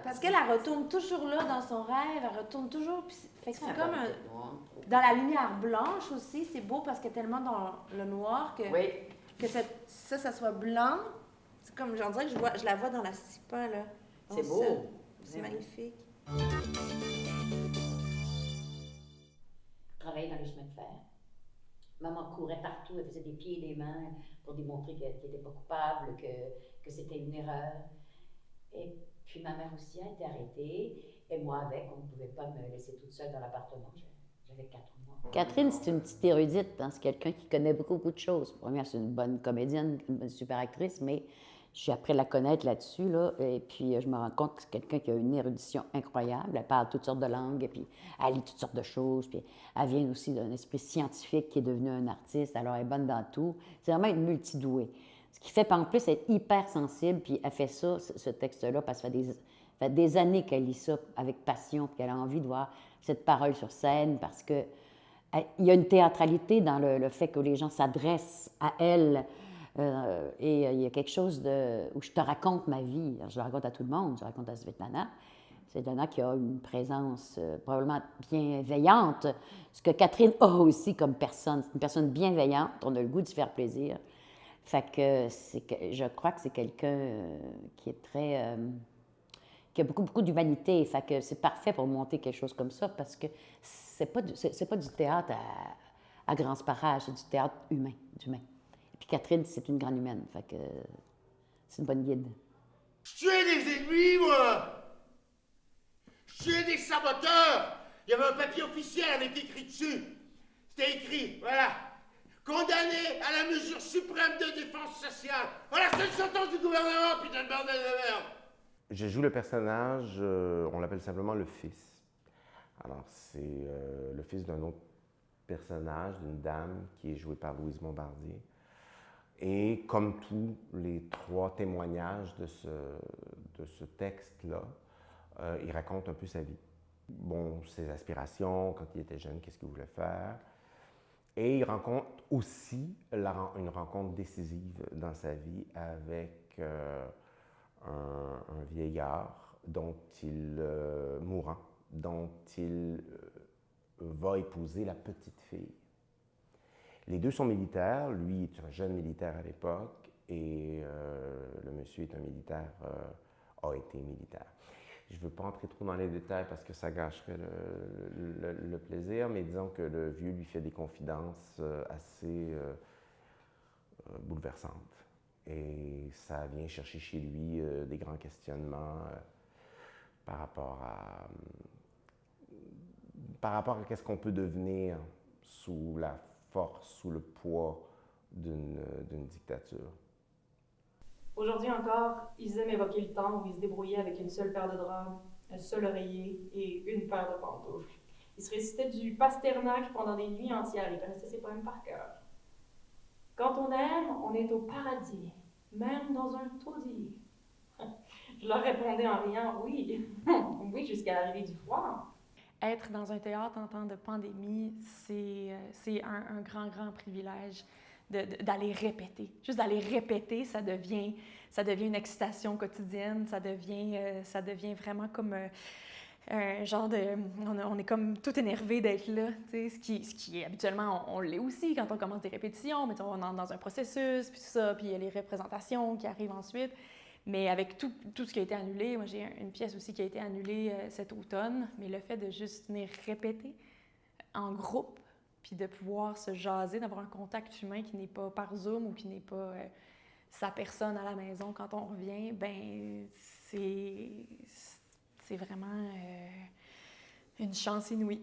Parce qu'elle retourne toujours là dans son rêve, elle retourne toujours. Puis fait que c'est comme un. Dans la lumière blanche aussi, c'est beau parce qu'elle est tellement dans le noir que, que ça soit blanc. C'est comme, j'en dirais que je la vois dans la Sipa, là. C'est beau. C'est magnifique. Travailler dans les chemins de fer. Maman courait partout, elle faisait des pieds et des mains pour démontrer qu'elle n'était pas coupable, que c'était une erreur. Et puis ma mère aussi a été arrêtée, et moi avec, on ne pouvait pas me laisser toute seule dans l'appartement. J'avais 4 mois. Catherine, c'est une petite érudite, hein? C'est quelqu'un qui connaît beaucoup de choses. Première, c'est une bonne comédienne, une super actrice, mais j'ai appris à la connaître là-dessus, là, et puis je me rends compte que c'est quelqu'un qui a une érudition incroyable. Elle parle toutes sortes de langues, et puis elle lit toutes sortes de choses, puis elle vient aussi d'un esprit scientifique qui est devenu un artiste, alors elle est bonne dans tout. C'est vraiment une multidouée. Ce qui fait, en plus, être hyper sensible, puis elle fait ça, ce texte-là, parce que ça fait des années qu'elle lit ça avec passion, puis qu'elle a envie de voir cette parole sur scène, parce que il y a une théâtralité dans le fait que les gens s'adressent à elle. Et il y a quelque chose où je te raconte ma vie. Alors, je la raconte à tout le monde, je la raconte à Svetlana. Svetlana qui a une présence probablement bienveillante, ce que Catherine a aussi comme personne. C'est une personne bienveillante, on a le goût d'y faire plaisir. Fait que je crois que c'est quelqu'un qui est très... qui a beaucoup d'humanité. Fait que c'est parfait pour monter quelque chose comme ça parce que c'est pas du théâtre à grands parages, c'est du théâtre humain, d'humain. Et puis Catherine, c'est une grande humaine. Fait que c'est une bonne guide. Je tuais des ennemis, moi! Je tuais des saboteurs! Il y avait un papier officiel avec écrit dessus. C'était écrit, voilà. Condamné à la mesure suprême de défense sociale. Voilà, c'est une sentence du gouvernement, putain de bordel de merde! Je joue le personnage, on l'appelle simplement le fils. Alors, c'est le fils d'un autre personnage, d'une dame qui est jouée par Louise Bombardier. Et comme tous les 3 témoignages de ce texte-là, il raconte un peu sa vie. Bon, ses aspirations, quand il était jeune, qu'est-ce qu'il voulait faire. Et il rencontre aussi une rencontre décisive dans sa vie avec un vieillard mourant, dont il va épouser la petite fille. Les 2 sont militaires, lui est un jeune militaire à l'époque et le monsieur est un militaire, a été militaire. Je ne veux pas entrer trop dans les détails parce que ça gâcherait le plaisir, mais disons que le vieux lui fait des confidences assez bouleversantes. Et ça vient chercher chez lui des grands questionnements par rapport à qu'est-ce qu'on peut devenir sous la force, sous le poids d'une dictature. Aujourd'hui encore, ils aiment évoquer le temps où ils se débrouillaient avec une seule paire de draps, un seul oreiller et une paire de pantoufles. Ils se récitaient du Pasternak pendant des nuits entières, ils connaissaient ses poèmes par cœur. Quand on aime, on est au paradis, même dans un taudis. Je leur répondais en riant, oui, oui, jusqu'à l'arrivée du froid. Être dans un théâtre en temps de pandémie, c'est un grand privilège d'aller répéter. Juste d'aller répéter, ça devient une excitation quotidienne, ça devient vraiment comme un genre de... On est comme tout énervé d'être là, tu sais, ce qui est habituellement, on l'est aussi quand on commence des répétitions, mais on entre dans un processus, puis tout ça, puis il y a les représentations qui arrivent ensuite. Mais avec tout ce qui a été annulé, moi j'ai une pièce aussi qui a été annulée cet automne, mais le fait de juste venir répéter en groupe, puis de pouvoir se jaser, d'avoir un contact humain qui n'est pas par Zoom ou qui n'est pas sa personne à la maison quand on revient, ben c'est vraiment une chance inouïe.